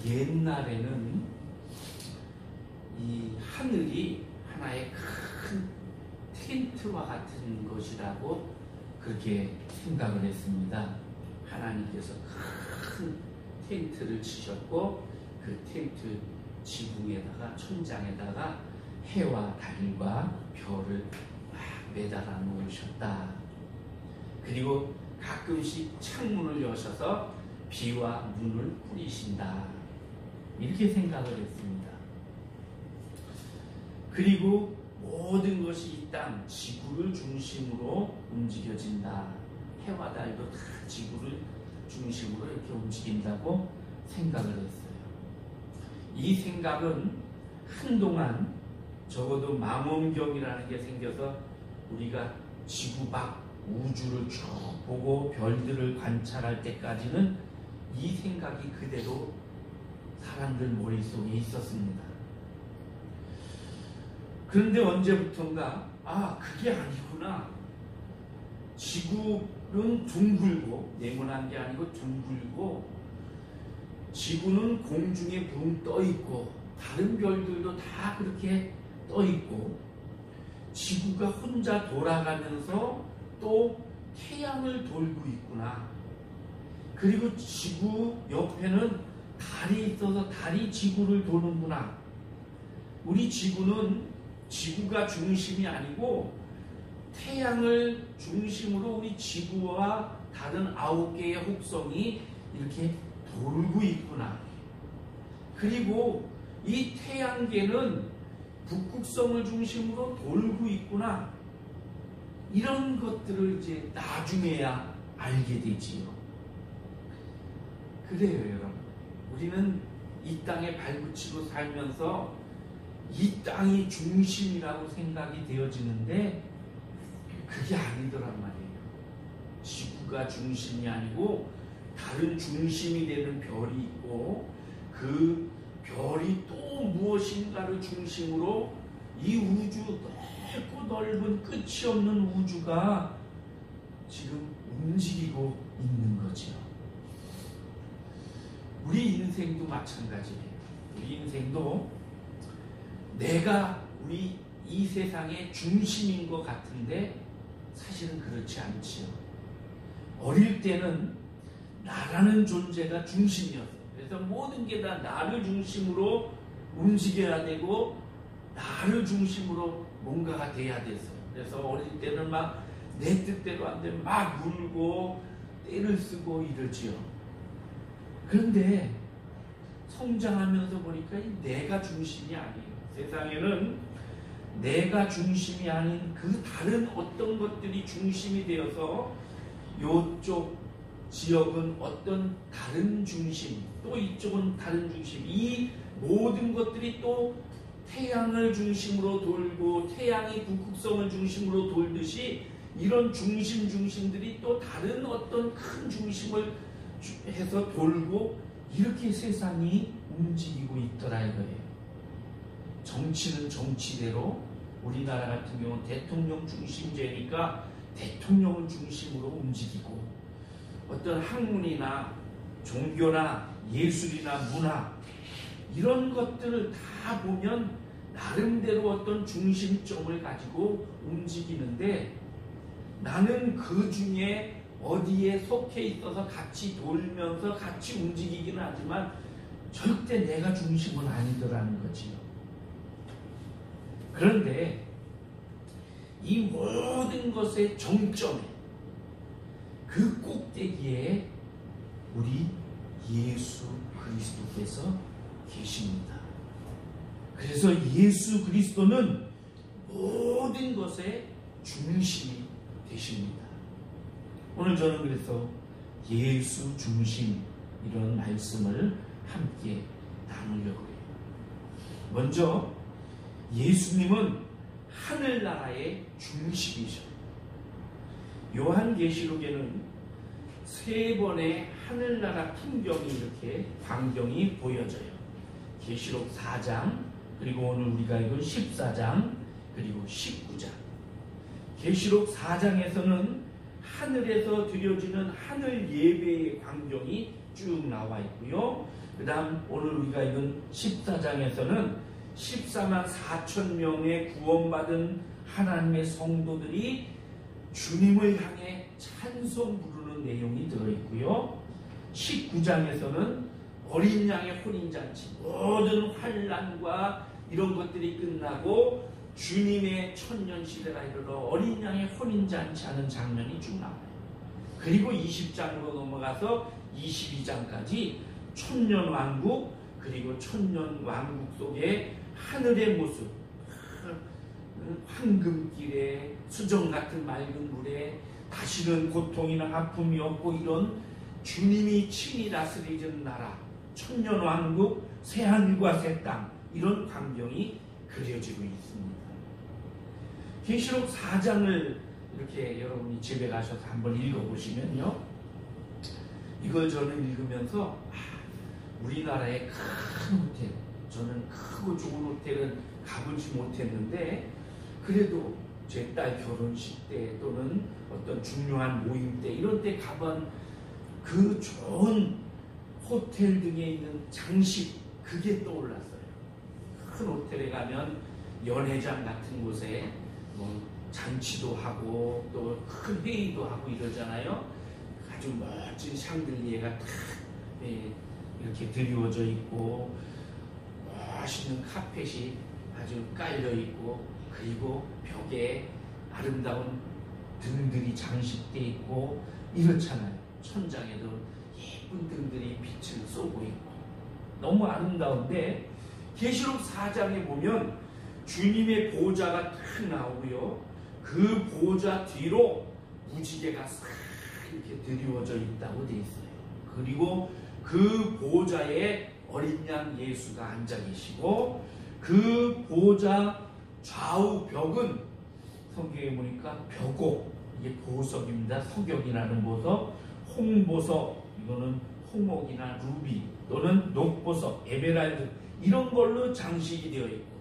옛날에는 이 하늘이 하나의 큰 텐트와 같은 것이라고 그렇게 생각을 했습니다. 하나님께서 큰 텐트를 치셨고 그 텐트 지붕에다가 천장에다가 해와 달과 별을 막 매달아 놓으셨다. 그리고 가끔씩 창문을 여셔서 비와 눈을 뿌리신다. 이렇게 생각을 했습니다. 그리고 모든 것이 이 땅, 지구를 중심으로 움직여진다. 해와 달도 다 지구를 중심으로 이렇게 움직인다고 생각을 했어요. 이 생각은 한동안 적어도 망원경이라는 게 생겨서 우리가 지구 밖 우주를 쭉 보고 별들을 관찰할 때까지는 이 생각이 그대로 사람들 머릿속에 있었습니다. 그런데 언제부턴가 그게 아니구나. 지구는 둥글고 네모난 게 아니고 둥글고 지구는 공중에 붕 떠 있고 다른 별들도 다 그렇게 떠 있고 지구가 혼자 돌아가면서 또 태양을 돌고 있구나. 그리고 지구 옆에는 달이 있어서 달이 지구를 도는구나. 우리 지구는 지구가 중심이 아니고 태양을 중심으로 우리 지구와 다른 9개의 혹성이 이렇게 돌고 있구나. 그리고 이 태양계는 북극성을 중심으로 돌고 있구나. 이런 것들을 이제 나중에야 알게 되지요. 그래요, 여러분. 우리는 이 땅에 발붙이고 살면서 이 땅이 중심이라고 생각이 되어지는데 그게 아니더란 말이에요. 지구가 중심이 아니고 다른 중심이 되는 별이 있고 그 별이 또 무엇인가를 중심으로 이 우주 넓고 넓은 끝이 없는 우주가 지금 움직이고 있는 거죠. 우리 인생도 마찬가지예요. 우리 인생도 내가 우리 이 세상의 중심인 것 같은데 사실은 그렇지 않지요. 어릴 때는 나라는 존재가 중심이었어요. 그래서 모든 게 다 나를 중심으로 움직여야 되고 나를 중심으로 뭔가가 돼야 됐어요. 그래서 어릴 때는 막 내 뜻대로 안 되면 막 울고 때를 쓰고 이러지요. 그런데 성장하면서 보니까 내가 중심이 아니에요. 세상에는 내가 중심이 아닌 그 다른 어떤 것들이 중심이 되어서 이쪽 지역은 어떤 다른 중심, 또 이쪽은 다른 중심, 이 모든 것들이 또 태양을 중심으로 돌고 태양이 북극성을 중심으로 돌듯이 이런 중심들이 또 다른 어떤 큰 중심을 해서 돌고 이렇게 세상이 움직이고 있더라 이거예요. 정치는 정치대로 우리나라 같은 경우는 대통령 중심제니까 대통령을 중심으로 움직이고 어떤 학문이나 종교나 예술이나 문화 이런 것들을 다 보면 나름대로 어떤 중심점을 가지고 움직이는데 나는 그 중에 어디에 속해 있어서 같이 돌면서 같이 움직이기는 하지만 절대 내가 중심은 아니더라는 거지요. 그런데 이 모든 것의 정점에 그 꼭대기에 우리 예수 그리스도께서 계십니다. 그래서 예수 그리스도는 모든 것의 중심이 되십니다. 오늘 저는 그래서 예수 중심 이런 말씀을 함께 나누려고 해요. 먼저 예수님은 하늘나라의 중심이셔요. 요한계시록에는 3번의 하늘나라 풍경이 이렇게 광경이 보여져요. 계시록 4장, 그리고 오늘 우리가 읽은 14장, 그리고 19장. 계시록 4장에서는 하늘에서 드려지는 하늘 예배의 광경이 쭉 나와 있고요. 그 다음 오늘 우리가 읽은 14장에서는 14만 4천 명의 구원받은 하나님의 성도들이 주님을 향해 찬송 부르는 내용이 들어있고요. 19장에서는 어린 양의 혼인잔치, 모든 환난과 이런 것들이 끝나고 주님의 천년시대가 이르러 어린 양의 혼인잔치 하는 장면이 쭉 나와요. 그리고 20장으로 넘어가서 22장까지 천년왕국, 그리고 천년왕국 속에 하늘의 모습, 황금길에 수정 같은 맑은 물에 다시는 고통이나 아픔이 없고 이런 주님이 친히 다스리는 나라, 천년왕국, 새하늘과 새 땅, 이런 광경이 그려지고 있습니다. 계시록 4장을 이렇게 여러분이 집에 가셔서 한번 읽어보시면요, 이걸 저는 읽으면서 우리나라의 큰 호텔, 저는 크고 좋은 호텔은 가보지 못했는데 그래도 제 딸 결혼식 때 또는 어떤 중요한 모임 때 이런 때 가본 그 좋은 호텔 등에 있는 장식, 그게 떠올랐어요. 큰 호텔에 가면 연회장 같은 곳에 뭐 잔치도 하고 또 큰 회의도 하고 이러잖아요. 아주 멋진 샹들리에가 탁 이렇게 드리워져 있고 멋있는 카펫이 아주 깔려 있고, 그리고 벽에 아름다운 등들이 장식되어 있고 이렇잖아요. 천장에도 예쁜 등들이 빛을 쏘고 있고 너무 아름다운데, 계시록 4장에 보면 주님의 보좌가 탁 나오고요, 그 보좌 뒤로 무지개가 싹 이렇게 드리워져 있다고 되어 있어요. 그리고 그 보좌에 어린 양 예수가 앉아 계시고, 그 보좌 좌우 벽은 성경에 보니까 벽옥, 이게 보석입니다. 석역이라는 보석, 홍보석, 이거는 홍옥이나 루비 또는 녹보석, 에메랄드, 이런 걸로 장식이 되어 있고,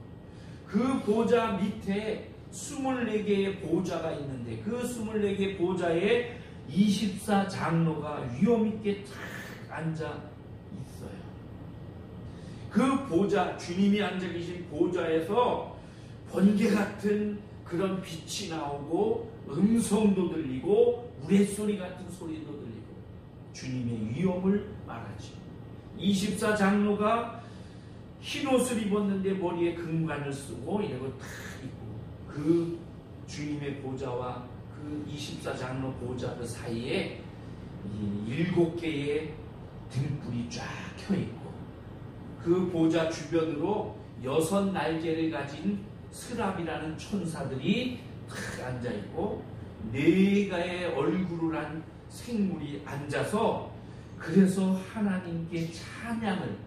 그 보좌 밑에 24개의 보좌가 있는데 그 24개의 보좌에 24장로가 위엄있게 탁 앉아 있어요. 그 보좌, 주님이 앉아 계신 보좌에서 번개 같은 그런 빛이 나오고 음성도 들리고 우레소리 같은 소리도 들리고 주님의 위엄을 말하죠. 24장로가 흰 옷을 입었는데 머리에 금관을 쓰고 이러고 탁 있고, 그 주님의 보좌와 그 24장로 보좌 그 사이에 7개의 등불이 쫙 켜있고, 그 보좌 주변으로 6 날개를 가진 스랍이라는 천사들이 탁 앉아있고, 4가의 얼굴을 한 생물이 앉아서, 그래서 하나님께 찬양을,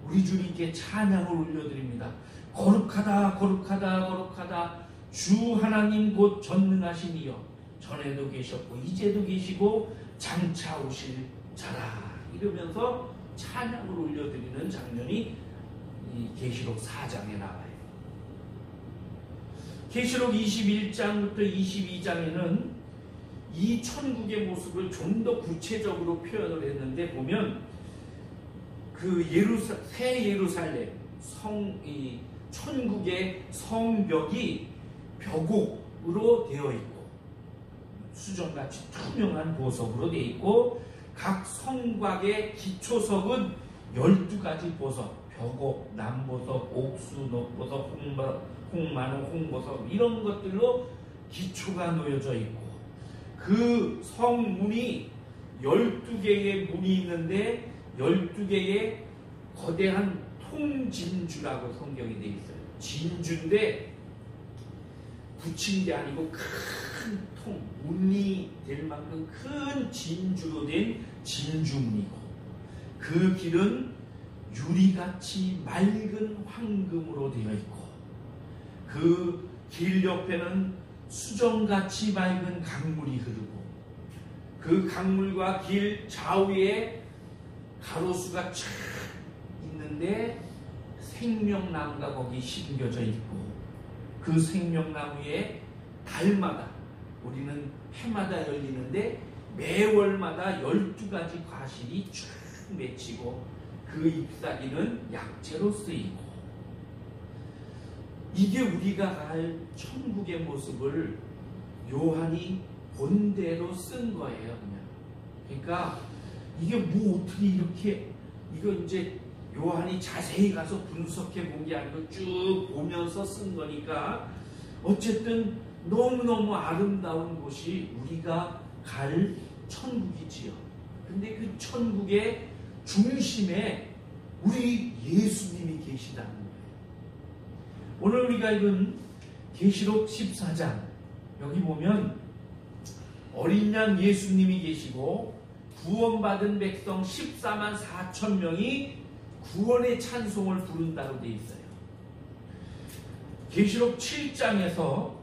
우리 주님께 찬양을 올려드립니다. 거룩하다 거룩하다 거룩하다 주 하나님 곧 전능하신 이여, 전에도 계셨고 이제도 계시고 장차 오실 자라, 이러면서 찬양을 올려드리는 장면이 이 계시록 4장에 나와요. 계시록 21장부터 22장에는 이 천국의 모습을 좀 더 구체적으로 표현을 했는데, 보면 그 새 예루살렘 이 천국의 성벽이 벽옥으로 되어 있고 수정같이 투명한 보석으로 되어 있고, 각 성곽의 기초석은 12가지 보석, 벽옥, 남보석, 옥수, 녹보석, 홍마노, 홍보석, 이런 것들로 기초가 놓여져 있고, 그 성문이 12개의 문이 있는데 12개의 거대한 통진주라고 성경이 되어 있어요. 진주인데 붙인 게 아니고 큰 통, 문이 될 만큼 큰 진주로 된 진주문이고, 그 길은 유리같이 맑은 황금으로 되어 있고, 그 길 옆에는 수정같이 맑은 강물이 흐르고, 그 강물과 길 좌우에 가로수가 쫙 있는데 생명나무가 거기 심겨져 있고, 그 생명나무에 달마다, 우리는 해마다 열리는데 매월마다 12가지 과실이 쫙 맺히고, 그 잎사귀는 약재로 쓰이고, 이게 우리가 갈 천국의 모습을 요한이 본대로 쓴 거예요. 그러니까 이게 뭐 어떻게 이렇게, 이거 이제 요한이 자세히 가서 분석해 본 게 아니고 쭉 보면서 쓴 거니까 어쨌든 너무너무 아름다운 곳이 우리가 갈 천국이지요. 근데 그 천국의 중심에 우리 예수님이 계시다는 거예요. 오늘 우리가 읽은 계시록 14장, 여기 보면 어린 양 예수님이 계시고 구원받은 백성 14만 4천 명이 구원의 찬송을 부른다고 되어 있어요. 계시록 7장에서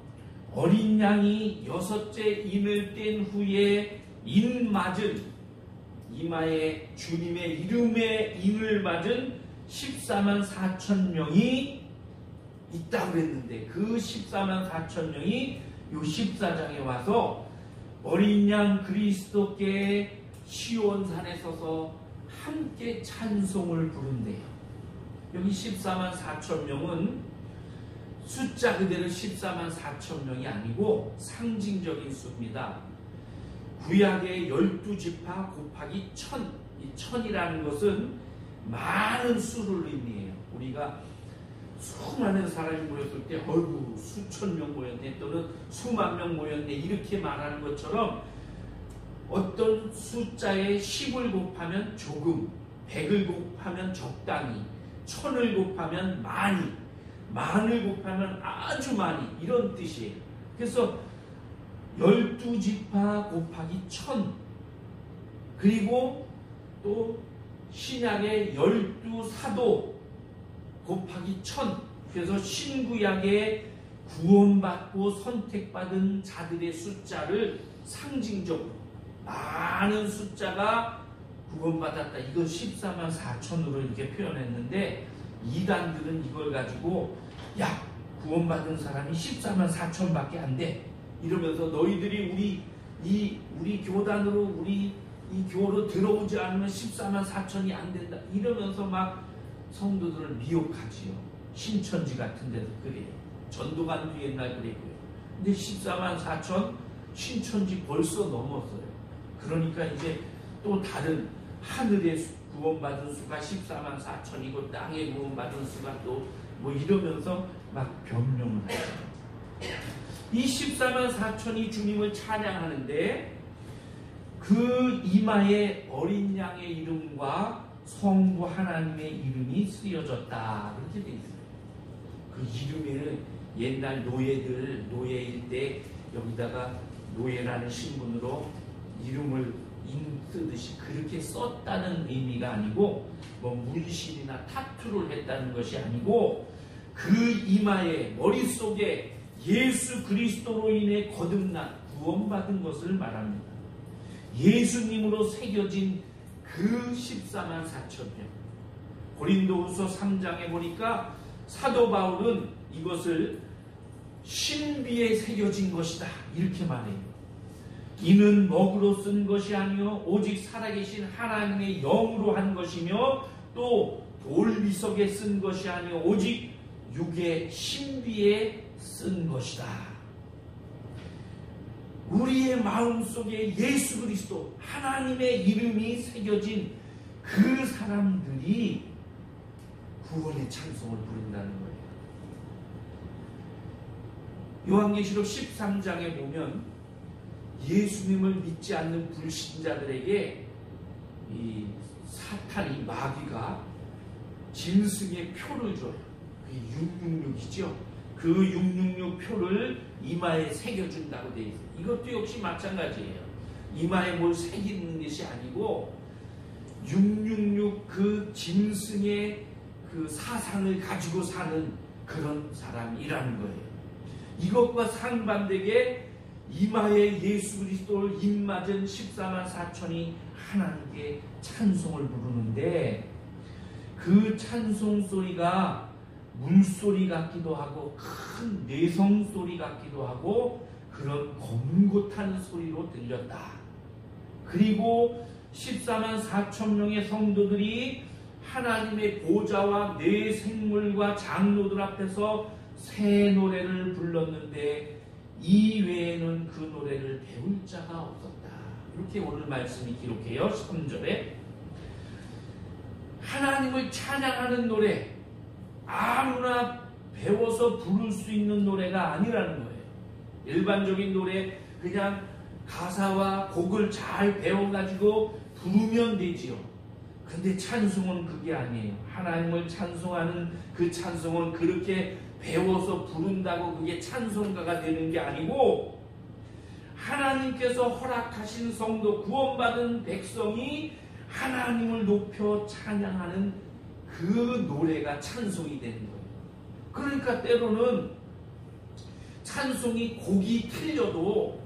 어린 양이 6째 인을 뗀 후에 인 맞은, 이마에 주님의 이름의 인을 맞은 14만 4천 명이 있다고 그랬는데, 그 14만 4천 명이 이 14장에 와서 어린 양 그리스도께 시온산에 서서 함께 찬송을 부른대요. 여기 14만 4천 명은 숫자 그대로 14만 4천 명이 아니고 상징적인 수입니다. 구약의 12지파 곱하기 1000, 이 1000이라는 것은 많은 수를 의미해요. 우리가 수많은 사람이 모였을 때 어이구 수천 명 모였네, 또는 수만 명 모였네, 이렇게 말하는 것처럼 어떤 숫자에 10을 곱하면 조금, 100을 곱하면 적당히, 1000을 곱하면 많이, 만을 곱하면 아주 많이, 이런 뜻이에요. 그래서 12지파 곱하기 1000, 그리고 또 신약의 12사도 곱하기 1000, 그래서 신구약에 구원받고 선택받은 자들의 숫자를 상징적으로 많은 숫자가 구원받았다, 이걸 14만 4천으로 이렇게 표현했는데, 이단들은 이걸 가지고 야, 구원받은 사람이 14만 4천밖에 안 돼, 이러면서 너희들이 우리 교단으로, 우리 이 교로 들어오지 않으면 14만 4천이 안 된다, 이러면서 막 성도들을 미혹하지요. 신천지 같은 데도 그래요. 전도관도 옛날 그랬고요. 근데 14만 4천, 신천지 벌써 넘었어요. 그러니까 이제 또 다른 하늘의 구원받은 수가 14만 4천이고 땅에 구원받은 수가 또 뭐 이러면서 막 변명을 하죠. 이 14만 4천이 주님을 찬양하는데, 그 이마에 어린 양의 이름과 성부 하나님의 이름이 쓰여졌다, 그렇게 돼 있어요. 그 이름에는 옛날 노예일 때 여기다가 노예라는 신분으로 이름을 쓰듯이 그렇게 썼다는 의미가 아니고, 뭐 문신이나 타투를 했다는 것이 아니고, 그 이마에, 머릿속에 예수 그리스도로 인해 거듭난, 구원받은 것을 말합니다. 예수님으로 새겨진 그 14만 4천 명. 고린도후서 3장에 보니까 사도 바울은 이것을 신비에 새겨진 것이다, 이렇게 말해요. 이는 먹으로 쓴 것이 아니요 오직 살아계신 하나님의 영으로 한 것이며, 또 돌비석에 쓴 것이 아니요 오직 육의 신비에 쓴 것이다. 우리의 마음속에 예수 그리스도 하나님의 이름이 새겨진 그 사람들이 구원의 찬송을 부른다는 거예요. 요한계시록 13장에 보면 예수님을 믿지 않는 불신자들에게 이 사탄이, 마귀가 짐승의 표를 줘요. 그게 666이죠. 그 666 표를 이마에 새겨준다고 되어 있어요. 이것도 역시 마찬가지예요. 이마에 뭘 새기는 것이 아니고 666 그 짐승의 그 사상을 가지고 사는 그런 사람이라는 거예요. 이것과 상반되게 이마에 예수 그리스도를 입맞은 14만 4천이 하나님께 찬송을 부르는데, 그 찬송 소리가 물소리 같기도 하고 큰 내성 소리 같기도 하고 그런 검긋한 소리로 들렸다. 그리고 14만 4천 명의 성도들이 하나님의 보좌와 내 생물과 장로들 앞에서 새 노래를 불렀는데 이 외에는 그 노래를 배울 자가 없었다. 이렇게 오늘 말씀이 기록해요. 3절에 하나님을 찬양하는 노래, 아무나 배워서 부를 수 있는 노래가 아니라는 거예요. 일반적인 노래 그냥 가사와 곡을 잘 배워가지고 부르면 되지요. 근데 찬송은 그게 아니에요. 하나님을 찬송하는 그 찬송은 그렇게 배워서 부른다고 그게 찬송가가 되는 게 아니고, 하나님께서 허락하신 성도, 구원받은 백성이 하나님을 높여 찬양하는 그 노래가 찬송이 되는 거예요. 그러니까 때로는 찬송이 곡이 틀려도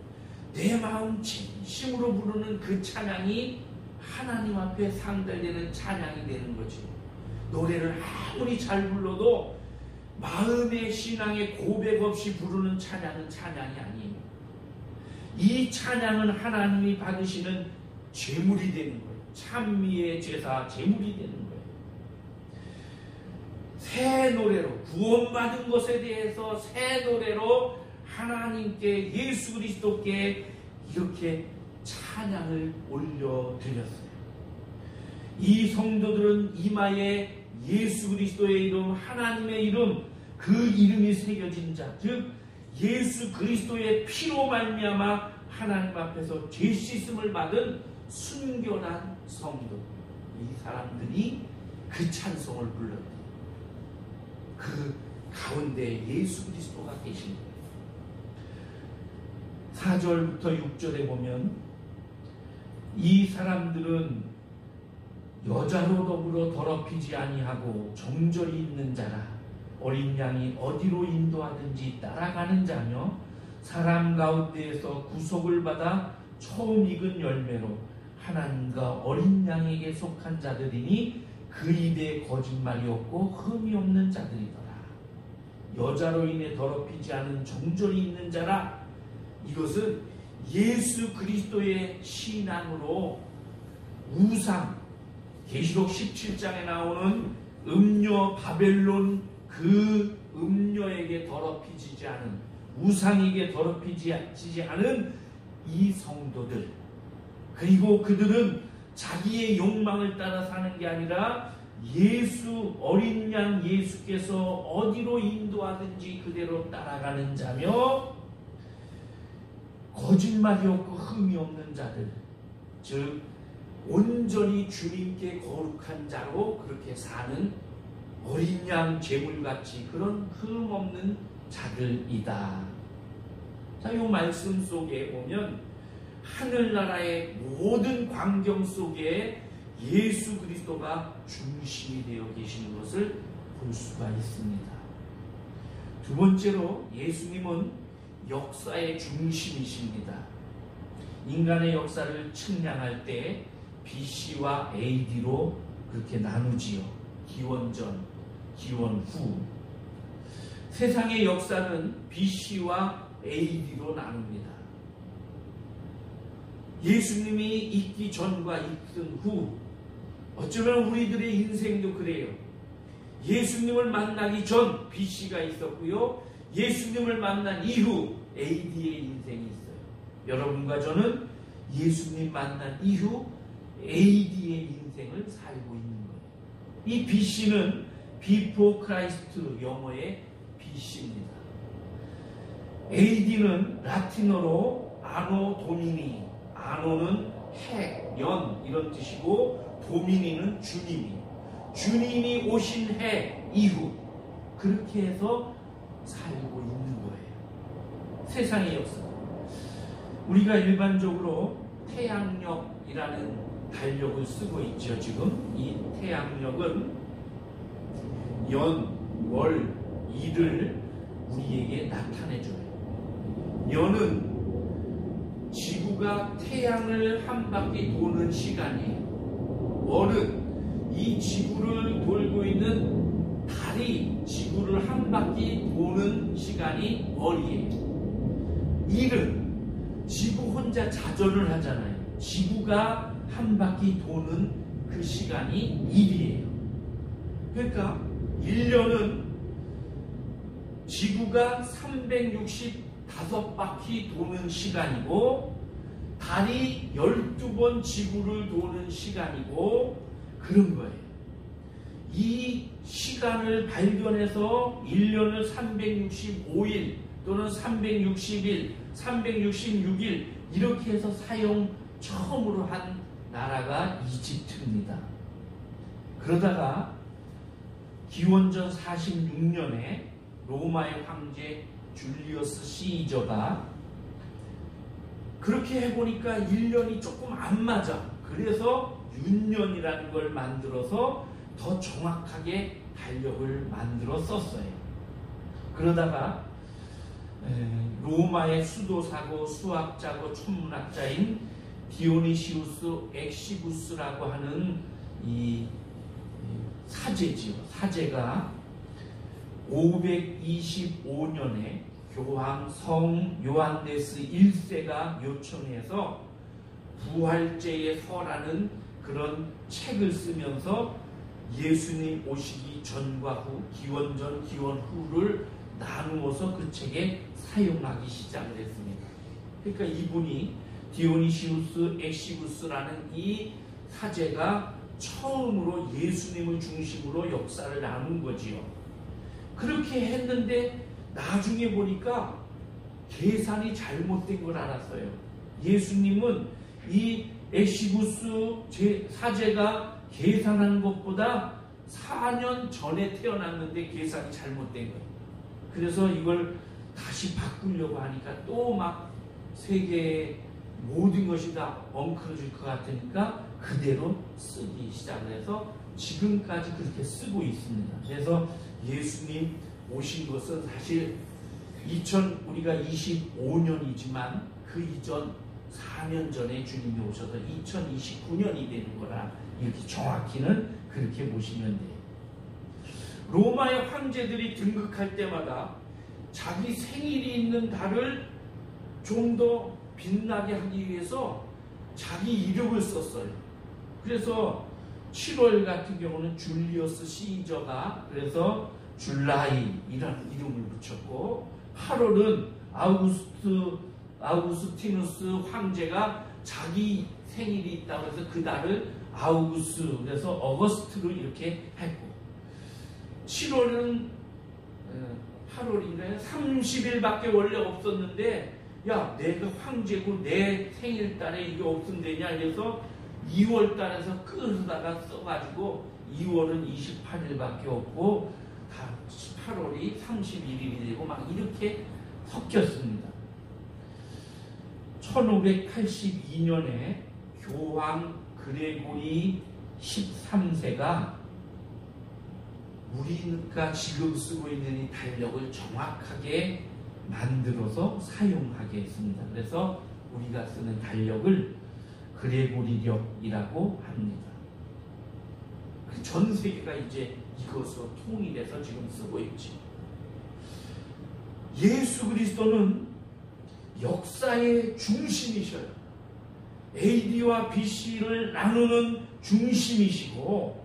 내 마음 진심으로 부르는 그 찬양이 하나님 앞에 상달되는 찬양이 되는 거지. 노래를 아무리 잘 불러도 마음의 신앙의 고백 없이 부르는 찬양은 찬양이 아니에요. 이 찬양은 하나님이 받으시는 제물이 되는 거예요. 찬미의 제사, 제물이 되는 거예요. 새 노래로, 구원받은 것에 대해서 새 노래로 하나님께, 예수 그리스도께 이렇게 찬양을 올려드렸어요. 이 성도들은 이마에 예수 그리스도의 이름, 하나님의 이름, 그 이름이 새겨진 자, 즉 예수 그리스도의 피로 말미암아 하나님 앞에서 죄 씻음을 받은 순결한 성도, 이 사람들이 그 찬송을 불렀다. 그 가운데 예수 그리스도가 계신 거예요. 4절부터 6절에 보면 이 사람들은 여자로 더불어 더럽히지 아니하고 정절이 있는 자라, 어린 양이 어디로 인도하든지 따라가는 자며 사람 가운데에서 구속을 받아 처음 익은 열매로 하나님과 어린 양에게 속한 자들이니 그 입에 거짓말이 없고 흠이 없는 자들이더라. 여자로 인해 더럽히지 않은 정절이 있는 자라. 이것은 예수 그리스도의 신앙으로 우상, 계시록 17장에 나오는 음녀 바벨론, 그 음녀에게 더럽히지 않은, 우상에게 더럽히지 않은 이 성도들, 그리고 그들은 자기의 욕망을 따라 사는 게 아니라 예수, 어린 양 예수께서 어디로 인도하든지 그대로 따라가는 자며 거짓말이 없고 흠이 없는 자들, 즉 온전히 주님께 거룩한 자로 그렇게 사는 어린 양 제물같이 그런 흠 없는 자들이다. 자, 이 말씀 속에 보면 하늘나라의 모든 광경 속에 예수 그리스도가 중심이 되어 계시는 것을 볼 수가 있습니다. 두 번째로 예수님은 역사의 중심이십니다. 인간의 역사를 측량할 때 BC와 AD로 그렇게 나누지요. 기원전, 기원후. 세상의 역사는 BC와 AD로 나눕니다. 예수님이 있기 전과 있던 후, 어쩌면 우리들의 인생도 그래요. 예수님을 만나기 전 BC가 있었고요, 예수님을 만난 이후 AD의 인생이 있어요. 여러분과 저는 예수님 만난 이후 AD의 인생을 살고 있는 거예요. 이 BC는 Before Christ, 영어의 BC입니다. AD는 라틴어로 아노 도미니, 아노는 해, 연 이런 뜻이고 도미니는 주님이 오신 해 이후, 그렇게 해서 살고 있는 거예요. 세상의 역사. 우리가 일반적으로 태양력이라는 달력을 쓰고 있죠. 지금 이 태양력은 연, 월, 일을 우리에게 나타내줘요. 연은 지구가 태양을 한 바퀴 도는 시간이에요. 월은 이 지구를 돌고 있는 달이 지구를 한 바퀴 도는 시간이 월이에요. 일은 지구 혼자 자전을 하잖아요. 지구가 한 바퀴 도는 그 시간이 일이에요. 그러니까 1년은 지구가 365바퀴 도는 시간이고 달이 12번 지구를 도는 시간이고 그런 거예요. 이 시간을 발견해서 1년을 365일 또는 360일, 366일 이렇게 해서 사용 처음으로 한 나라가 이집트입니다. 그러다가 기원전 46년에 로마의 황제 줄리어스 시저가 그렇게 해보니까 1년이 조금 안 맞아. 그래서 윤년이라는 걸 만들어서 더 정확하게 달력을 만들어 썼어요. 그러다가 로마의 수도사고 수학자고 천문학자인 디오니시우스 엑시구스라고 하는 이 사제지요. 사제가 525년에 교황 성 요한네스 1세가 요청해서 부활제의 서라는 그런 책을 쓰면서 예수님 오시기 전과 후, 기원전, 기원 후를 나누어서 그 책에 사용하기 시작을 했습니다. 그러니까 이분이 디오니시우스 엑시구스라는 이 사제가 처음으로 예수님을 중심으로 역사를 나눈 거지요. 그렇게 했는데 나중에 보니까 계산이 잘못된 걸 알았어요. 예수님은 이 엑시구스 사제가 계산한 것보다 4년 전에 태어났는데 계산이 잘못된 거예요. 그래서 이걸 다시 바꾸려고 하니까 또 막 세계의 모든 것이 다 엉클어질 것 같으니까 그대로 쓰기 시작을 해서 지금까지 그렇게 쓰고 있습니다. 그래서 예수님 오신 것은 사실 우리가 25년이지만 그 이전 4년 전에 주님이 오셔서 2029년이 되는 거라 이렇게 정확히는 그렇게 보시면 돼요. 로마의 황제들이 등극할 때마다 자기 생일이 있는 달을 좀 더 빛나게 하기 위해서 자기 이름을 썼어요. 그래서 7월 같은 경우는 줄리어스 시저가 그래서 줄라이라는 이름을 붙였고 8월은 아우구스티누스 황제가 자기 생일이 있다고 해서 그 달을 아우구스 그래서 어거스트로 이렇게 했고 7월은 8월인가요? 30일밖에 원래 없었는데 야 내가 황제고 내 생일달에 이게 없으면 되냐 그래서 2월 달에서 끌어다가 써가지고 2월은 28일밖에 없고 8월이 31일이 되고 막 이렇게 섞였습니다. 1582년에 교황 그레고리 13세가 우리가 지금 쓰고 있는 이 달력을 정확하게 만들어서 사용하게 했습니다. 그래서 우리가 쓰는 달력을 그레고리력이라고 합니다. 전 세계가 이제 이것으로 통일해서 지금 쓰고 있지. 예수 그리스도는 역사의 중심이셔요. AD와 BC를 나누는 중심이시고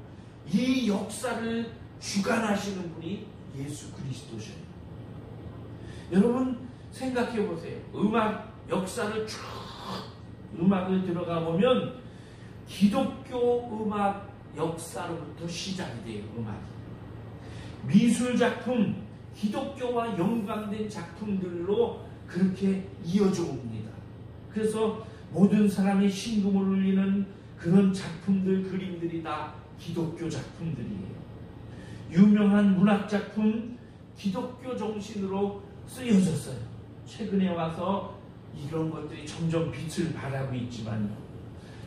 이 역사를 주관하시는 분이 예수 그리스도셔요. 여러분 생각해 보세요. 음악 역사를 쭉 음악을 들어가 보면 기독교 음악 역사로부터 시작이 돼요. 음악이. 미술 작품, 기독교와 연관된 작품들로 그렇게 이어져 옵니다. 그래서 모든 사람이 신금을 울리는 그런 작품들, 그림들이 다 기독교 작품들이에요. 유명한 문학 작품, 기독교 정신으로 쓰여졌어요. 최근에 와서 이런 것들이 점점 빛을 발하고 있지만요.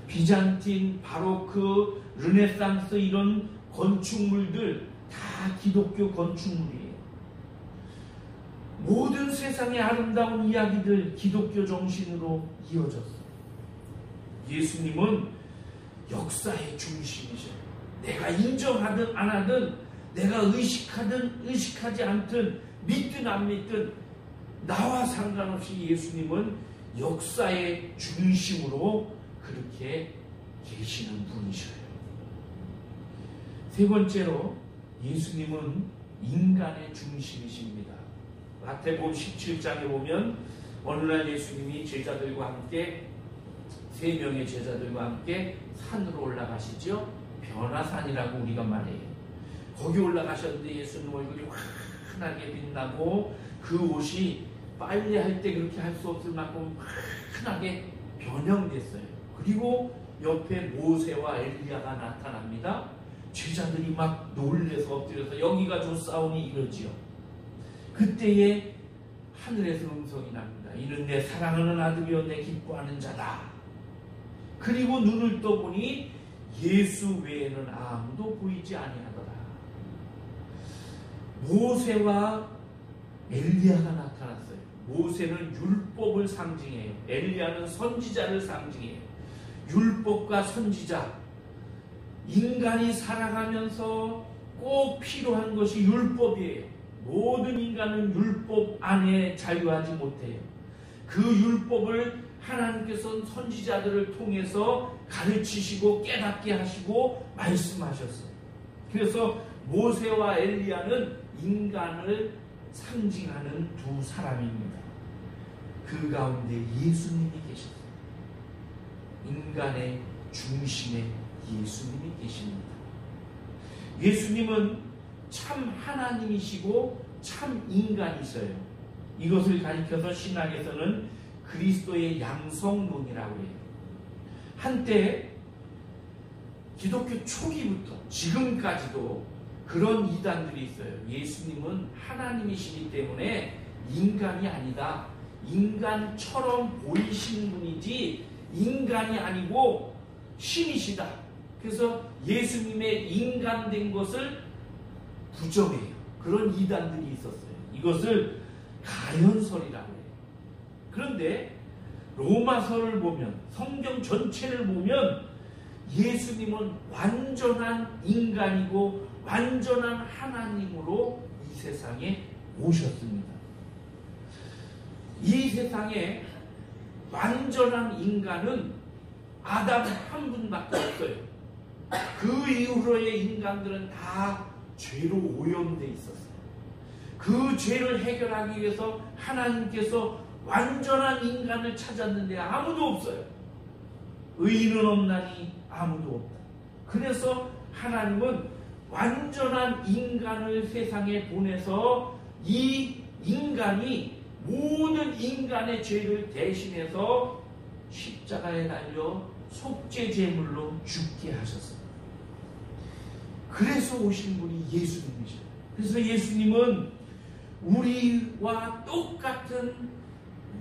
비잔틴, 바로크, 르네상스 이런 건축물들 다 기독교 건축물이에요. 모든 세상의 아름다운 이야기들 기독교 정신으로 이어졌어요. 예수님은 역사의 중심이셔요. 내가 인정하든 안 하든 내가 의식하든 의식하지 않든 믿든 안 믿든 나와 상관없이 예수님은 역사의 중심으로 그렇게 계시는 분이셔요. 세 번째로 예수님은 인간의 중심이십니다. 마태복음 17장에 보면 어느 날 예수님이 제자들과 함께 3명의 제자들과 함께 산으로 올라가시죠. 변화산이라고 우리가 말해요. 거기 올라가셨는데 예수님 얼굴이 환하게 빛나고 그 옷이 빨래할 때 그렇게 할 수 없을 만큼 환하게 변형됐어요. 그리고 옆에 모세와 엘리야가 나타납니다. 제자들이 막 놀래서 엎드려서 여기가 좋사오니 이러지요. 그때에 하늘에서 음성이 납니다. 이는 내 사랑하는 아들이여 내 기뻐하는 자다. 그리고 눈을 떠보니 예수 외에는 아무도 보이지 아니하더라. 모세와 엘리야가 나타났어요. 모세는 율법을 상징해요. 엘리야는 선지자를 상징해요. 율법과 선지자, 인간이 살아가면서 꼭 필요한 것이 율법이에요. 모든 인간은 율법 안에 자유하지 못해요. 그 율법을 하나님께서는 선지자들을 통해서 가르치시고 깨닫게 하시고 말씀하셨어요. 그래서 모세와 엘리야는 인간을 상징하는 두 사람입니다. 그 가운데 예수님이 계셨어요. 인간의 중심에 예수님이 계십니다. 예수님은 참 하나님이시고 참 인간이셔요. 이것을 가리켜서 신학에서는 그리스도의 양성론이라고 해요. 한때 기독교 초기부터 지금까지도 그런 이단들이 있어요. 예수님은 하나님이시기 때문에 인간이 아니다. 인간처럼 보이시는 분이지 인간이 아니고 신이시다. 그래서 예수님의 인간된 것을 부정해요. 그런 이단들이 있었어요. 이것을 가연설이라고 해요. 그런데 로마서를 보면, 성경 전체를 보면 예수님은 완전한 인간이고 완전한 하나님으로 이 세상에 오셨습니다. 이 세상에 완전한 인간은 아담 한 분밖에 없어요. 그 이후로의 인간들은 다 죄로 오염되어 있었어요. 그 죄를 해결하기 위해서 하나님께서 완전한 인간을 찾았는데 아무도 없어요. 의인은 없나니 아무도 없다. 그래서 하나님은 완전한 인간을 세상에 보내서 이 인간이 모든 인간의 죄를 대신해서 십자가에 달려 속죄제물로 죽게 하셨습니다. 그래서 오신 분이 예수님이셔요. 그래서 예수님은 우리와 똑같은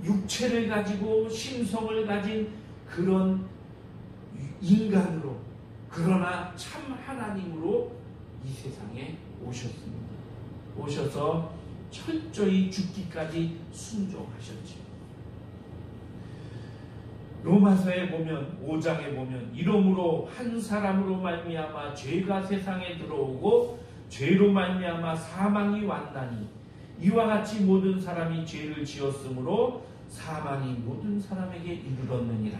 육체를 가지고 심성을 가진 그런 인간으로, 그러나 참 하나님으로 이 세상에 오셨습니다. 오셔서 철저히 죽기까지 순종하셨죠. 로마서에 보면 5장에 보면 이러므로 한 사람으로 말미암아 죄가 세상에 들어오고 죄로 말미암아 사망이 왔나니 이와 같이 모든 사람이 죄를 지었으므로 사망이 모든 사람에게 이르렀느니라.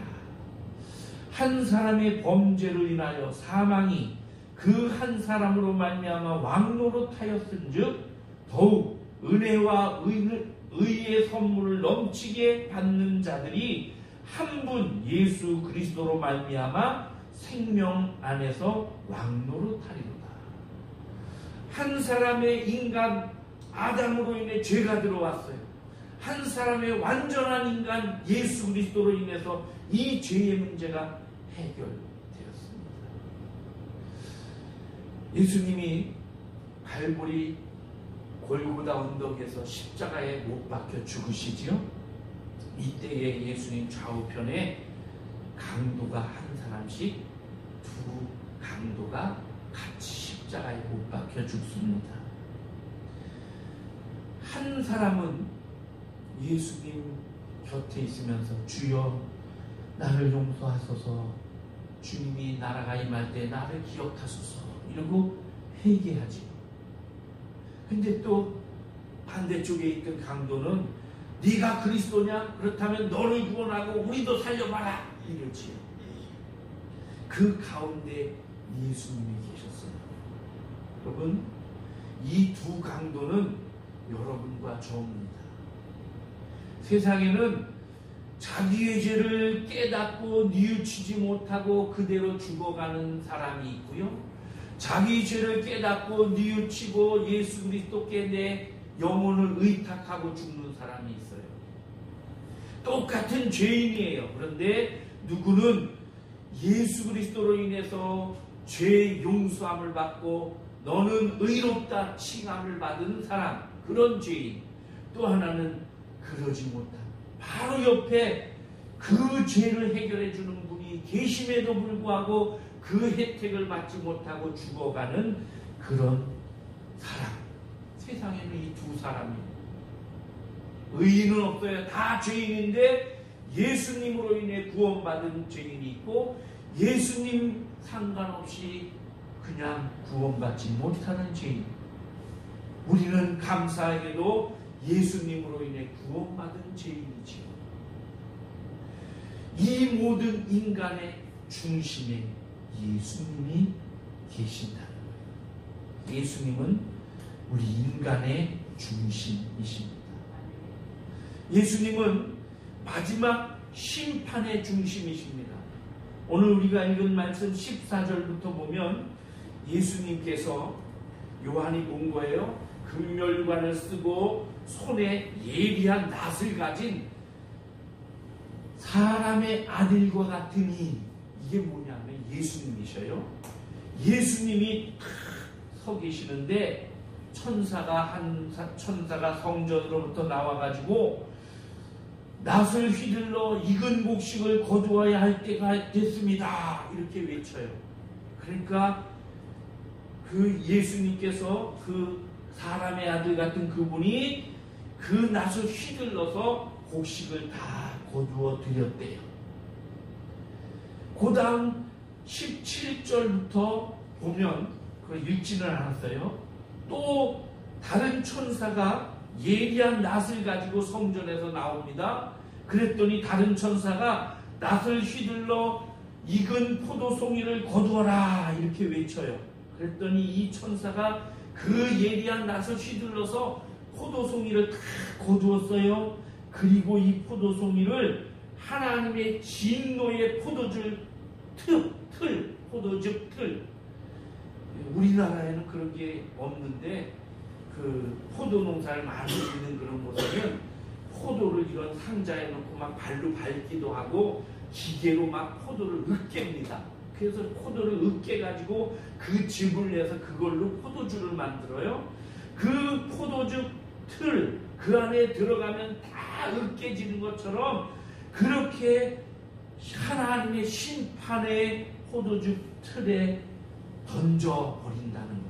한 사람의 범죄를 인하여 사망이 그 한 사람으로 말미암아 왕노릇하였은즉 더욱 은혜와 의의 선물을 넘치게 받는 자들이 한 분 예수 그리스도로 말미암아 생명 안에서 왕노릇하리로다. 한 사람의 인간 아담으로 인해 죄가 들어왔어요. 한 사람의 완전한 인간 예수 그리스도로 인해서 이 죄의 문제가 해결되었습니다. 예수님이 갈보리 골고다 언덕에서 십자가에 못 박혀 죽으시지요. 이때에 예수님 좌우편에 강도가 한 사람씩 두 강도가 같이 십자가에 못 박혀 죽습니다. 한 사람은 예수님 곁에 있으면서 주여 나를 용서하소서, 주님이 나라가 임할 때 나를 기억하소서 이러고 회개하지. 근데 또 반대쪽에 있던 강도는 네가 그리스도냐? 그렇다면 너를 구원하고 우리도 살려봐라 이러지요. 그 가운데 예수님이 계셨어요. 여러분, 이 두 강도는 여러분과 저입니다. 세상에는 자기의 죄를 깨닫고 뉘우치지 못하고 그대로 죽어가는 사람이 있고요. 자기 죄를 깨닫고 뉘우치고 예수 그리스도께 내 영혼을 의탁하고 죽는 사람이 있어요. 똑같은 죄인이에요. 그런데 누구는 예수 그리스도로 인해서 죄의 용서함을 받고 너는 의롭다 칭함을 받은 사람, 그런 죄인. 또 하나는 그러지 못한, 바로 옆에 그 죄를 해결해 주는 분이 계심에도 불구하고 그 혜택을 받지 못하고 죽어가는 그런 사람. 세상에는 이 두 사람이에요. 의인은 없어요. 다 죄인인데 예수님으로 인해 구원받은 죄인이 있고, 예수님 상관없이 그냥 구원받지 못하는 죄인. 우리는 감사하게도 예수님으로 인해 구원받은 죄인이지요. 이 모든 인간의 중심에 예수님이 계신다는 거예요. 예수님은 우리 인간의 중심이십니다. 예수님은 마지막 심판의 중심이십니다. 오늘 우리가 읽은 말씀 14절부터 보면 예수님께서, 요한이 본 거예요. 금멸관을 쓰고 손에 예리한 낫을 가진 사람의 아들과 같으니, 이게 뭐냐면 예수님이셔요. 예수님이 서 계시는데 천사가 성전으로부터 나와가지고 낫을 휘둘러 익은 곡식을 거두어야 할 때가 됐습니다, 이렇게 외쳐요. 그러니까 그 예수님께서 그 사람의 아들 같은 그분이 그 낫을 휘둘러서 곡식을 다 거두어 드렸대요. 그 다음 17절부터 보면, 그걸 읽지는 않았어요. 또 다른 천사가 예리한 낫을 가지고 성전에서 나옵니다. 그랬더니 다른 천사가 낫을 휘둘러 익은 포도송이를 거두어라, 이렇게 외쳐요. 그랬더니 이 천사가 그 예리한 낫을 휘둘러서 포도송이를 다 거두었어요. 그리고 이 포도송이를 하나님의 진노의 포도즙 틀. 우리나라에는 그런 게 없는데, 그 포도 농사를 많이 짓는 그런 곳에는 포도를 이런 상자에 넣고 막 발로 밟기도 하고 기계로 막 포도를 으깹니다. 그래서 포도를 으깨가지고 그 즙을 내서 그걸로 포도주를 만들어요. 그 포도즙 틀, 그 안에 들어가면 다 으깨지는 것처럼 그렇게 하나님의 심판의 포도즙 틀에 던져버린다는 거예요.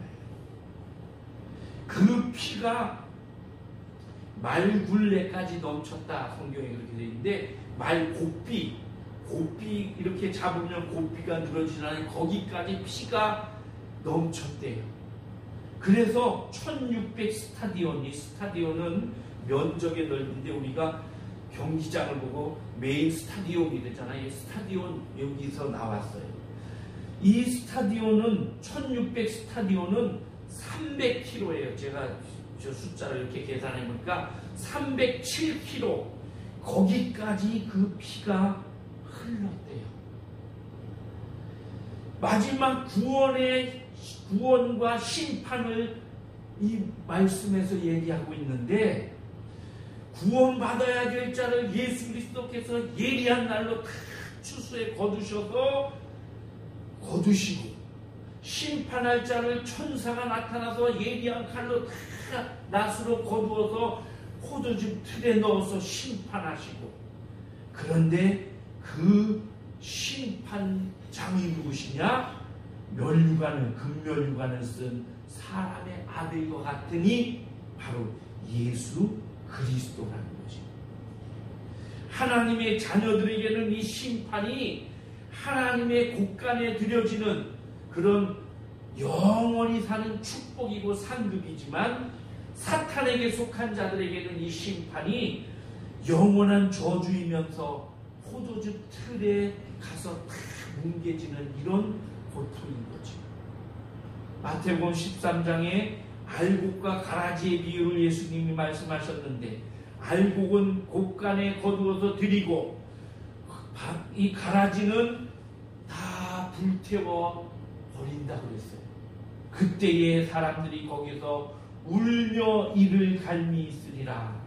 그 피가 말굴레까지 넘쳤다, 성경에 그렇게 되어 있는데, 고삐 이렇게 잡으면 고삐가 늘어지나니 거기까지 피가 넘쳤대요. 그래서 1600 스타디온, 이 스타디온은 면적의 넓은데 우리가 경기장을 보고 메인 스타디온이 되잖아요. 이 스타디온 여기서 나왔어요. 이 스타디온은 1600 스타디온은 300km예요. 제가 저 숫자를 이렇게 계산해 보니까 307km, 거기까지 그 피가 흘렀대요. 마지막 구원과 심판을 이 말씀에서 얘기하고 있는데, 구원받아야 될 자를 예수 그리스도께서 예리한 날로 다 추수에 거두시고, 심판할 자를 천사가 나타나서 예리한 칼로 다 낫으로 거두어서 포도즙 틀에 넣어서 심판하시고, 그런데 그 심판장이 누구시냐? 금멸류관을 쓴 사람의 아들과 같으니 바로 예수 그리스도라는 거죠. 하나님의 자녀들에게는 이 심판이 하나님의 곳간에 드려지는 그런 영원히 사는 축복이고 상급이지만, 사탄에게 속한 자들에게는 이 심판이 영원한 저주이면서 포도즙 틀에 가서 다 뭉개지는 이런 고통인 거죠. 마태복음 13장에 알곡과 가라지의 비유를 예수님이 말씀하셨는데, 알곡은 곡간에 거두어서 드리고 이 가라지는 다 불태워 버린다고 그랬어요. 그때에 사람들이 거기서 울며 이를 갈미 있으리라.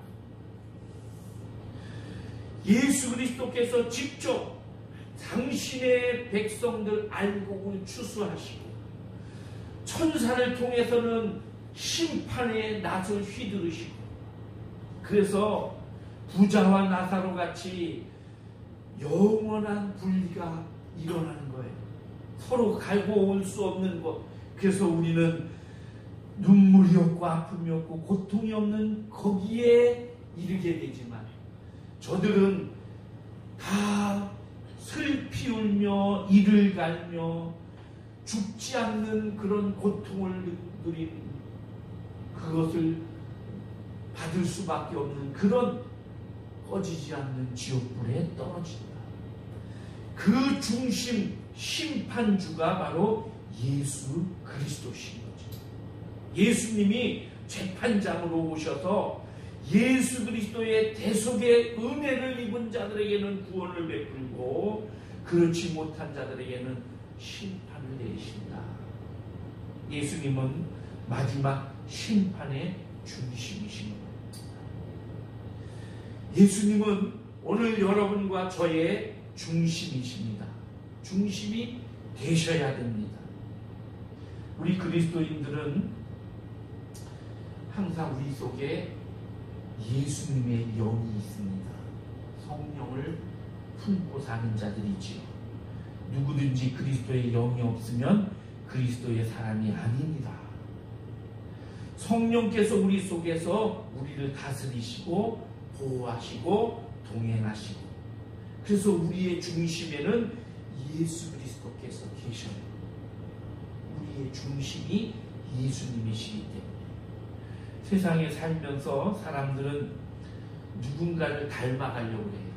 예수 그리스도께서 직접 당신의 백성들 알곡을 추수하시고 천사를 통해서는 심판의 낫을 휘두르시고, 그래서 부자와 나사로 같이 영원한 분리가 일어나는 거예요. 서로 갈고 올 수 없는 것. 그래서 우리는 눈물이 없고 아픔이 없고 고통이 없는 거기에 이르게 되지만, 저들은 다 슬피 울며 이를 갈며 죽지 않는 그런 고통을 누린, 그것을 받을 수밖에 없는 그런 꺼지지 않는 지옥불에 떨어진다. 그 중심 심판주가 바로 예수 그리스도신 거죠. 예수님이 재판장으로 오셔서 예수 그리스도의 대속의 은혜를 입은 자들에게는 구원을 베풀고 그렇지 못한 자들에게는 심판을 내리신다. 예수님은 마지막 심판의 중심이신 겁니다. 예수님은 오늘 여러분과 저의 중심이십니다. 중심이 되셔야 됩니다. 우리 그리스도인들은 항상 우리 속에 예수님의 영이 있습니다. 성령을 품고 사는 자들이지요. 누구든지 그리스도의 영이 없으면 그리스도의 사람이 아닙니다. 성령께서 우리 속에서 우리를 다스리시고 보호하시고 동행하시고, 그래서 우리의 중심에는 예수 그리스도께서 계셔요. 우리의 중심이 예수님이시기 때문에 세상에 살면서 사람들은 누군가를 닮아가려고 해요.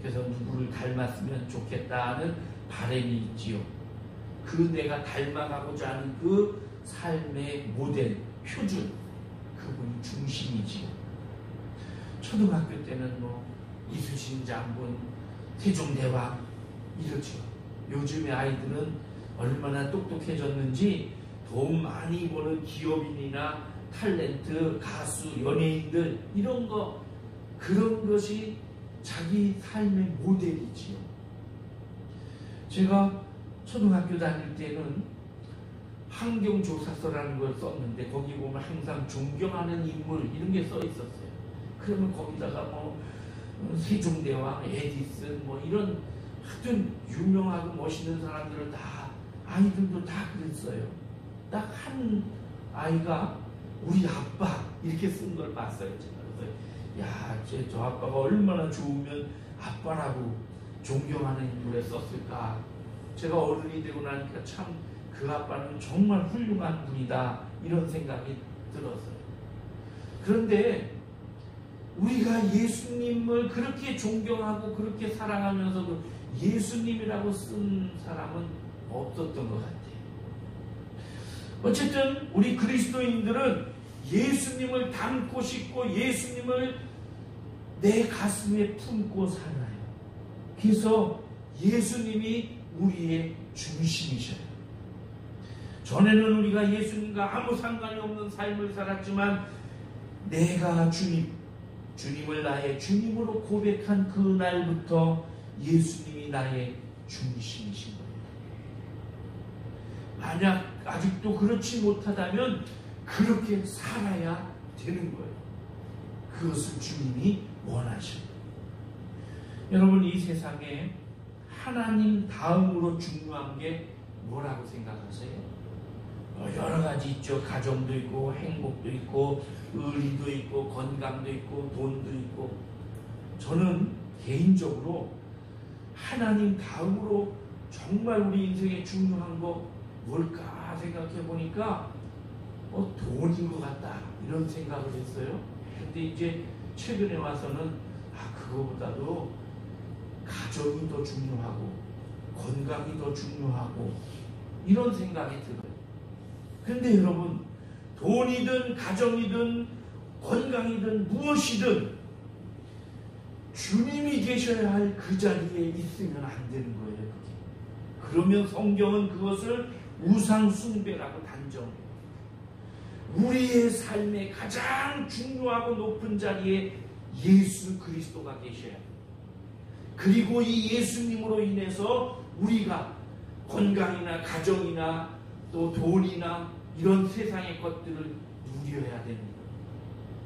그래서 누구를 닮았으면 좋겠다는 바람이 있지요. 그 내가 닮아가고자 하는 그 삶의 모델, 표준, 그분이 중심이지요. 초등학교 때는 이순신 장군, 세종대왕 이렇죠. 요즘의 아이들은 얼마나 똑똑해졌는지 돈 많이 버는 기업인이나 탤런트, 가수, 연예인들 이런 거, 그런 것이 자기 삶의 모델이지요. 제가 초등학교 다닐 때는 환경조사서라는 걸 썼는데 거기 보면 항상 존경하는 인물 이런 게 써 있었어요. 그러면 거기다가 세종대왕, 에디슨 이런 하여튼 유명하고 멋있는 사람들을 다, 아이들도 다 그랬어요. 딱 한 아이가 우리 아빠 이렇게 쓴 걸 봤어요. 제가 그래서 야, 저 아빠가 얼마나 좋으면 아빠라고 존경하는 인물에 썼을까. 제가 어른이 되고 나니까 참 그 아빠는 정말 훌륭한 분이다 이런 생각이 들었어요. 그런데 우리가 예수님을 그렇게 존경하고 그렇게 사랑하면서도 예수님이라고 쓴 사람은 없었던 것 같아요. 어쨌든 우리 그리스도인들은 예수님을 닮고 싶고 예수님을 내 가슴에 품고 살아요. 그래서 예수님이 우리의 중심이셔요. 전에는 우리가 예수님과 아무 상관이 없는 삶을 살았지만 내가 주님을 나의 주님으로 고백한 그 날부터 예수님이 나의 중심이신 거예요. 만약 아직도 그렇지 못하다면 그렇게 살아야 되는 거예요. 그것을 주님이 원하셔요. 여러분, 이 세상에 하나님 다음으로 중요한 게 뭐라고 생각하세요? 여러 가지 있죠. 가정도 있고 행복도 있고 의리도 있고 건강도 있고 돈도 있고, 저는 개인적으로 하나님 다음으로 정말 우리 인생에 중요한 거 뭘까 생각해 보니까 돈인 것 같다 이런 생각을 했어요. 근데 이제 최근에 와서는 그거보다도 가정이 더 중요하고 건강이 더 중요하고 이런 생각이 들어요. 그런데 여러분, 돈이든 가정이든 건강이든 무엇이든 주님이 계셔야 할 그 자리에 있으면 안 되는 거예요. 그게. 그러면 성경은 그것을 우상 숭배라고 단정해요. 우리의 삶의 가장 중요하고 높은 자리에 예수 그리스도가 계셔야 해요. 그리고 이 예수님으로 인해서 우리가 건강이나 가정이나 또 돈이나 이런 세상의 것들을 누려야 됩니다.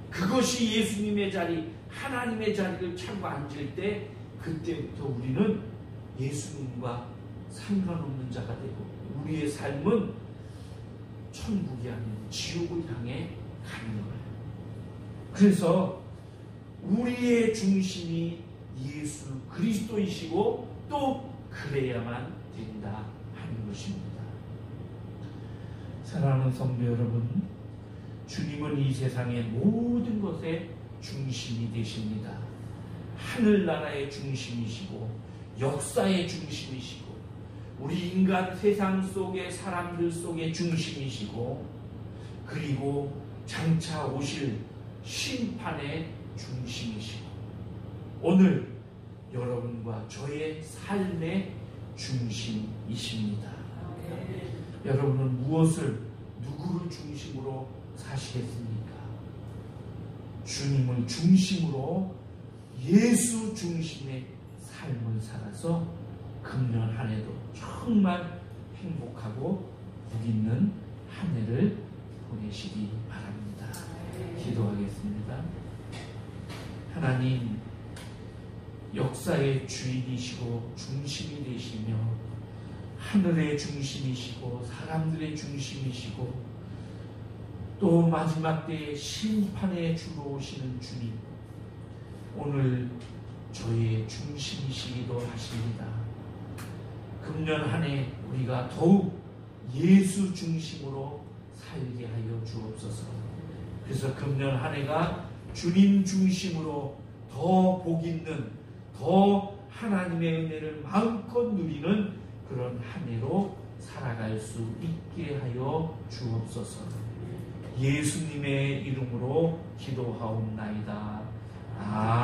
그것이 예수님의 자리, 하나님의 자리를 차고 앉을 때 그때부터 우리는 예수님과 상관없는 자가 되고 우리의 삶은 천국이 아닌 지옥을 향해 가는 거예요. 그래서 우리의 중심이 예수 그리스도이시고 또 그래야만 된다 하는 것입니다. 사랑하는 성도 여러분, 주님은 이 세상의 모든 것의 중심이 되십니다. 하늘나라의 중심이시고 역사의 중심이시고 우리 인간 세상 속의 사람들 속의 중심이시고 그리고 장차 오실 심판의 중심이시고 오늘 여러분과 저의 삶의 중심이십니다. 여러분은 무엇을 누구를 중심으로 사시겠습니까? 주님을 중심으로 예수 중심의 삶을 살아서 금년 한 해도 정말 행복하고 복 있는 한 해를 보내시기 바랍니다. 기도하겠습니다. 하나님, 역사의 주인이시고 중심이 되시며 하늘의 중심이시고 사람들의 중심이시고 또 마지막 때에 심판의 주로 오시는 주님, 오늘 저의 중심이시기도 하십니다. 금년 한 해 우리가 더욱 예수 중심으로 살게 하여 주옵소서. 그래서 금년 한 해가 주님 중심으로 더 복 있는, 더 하나님의 은혜를 마음껏 누리는 그런 한 해로 살아갈 수 있게 하여 주옵소서. 예수님의 이름으로 기도하옵나이다. 아멘.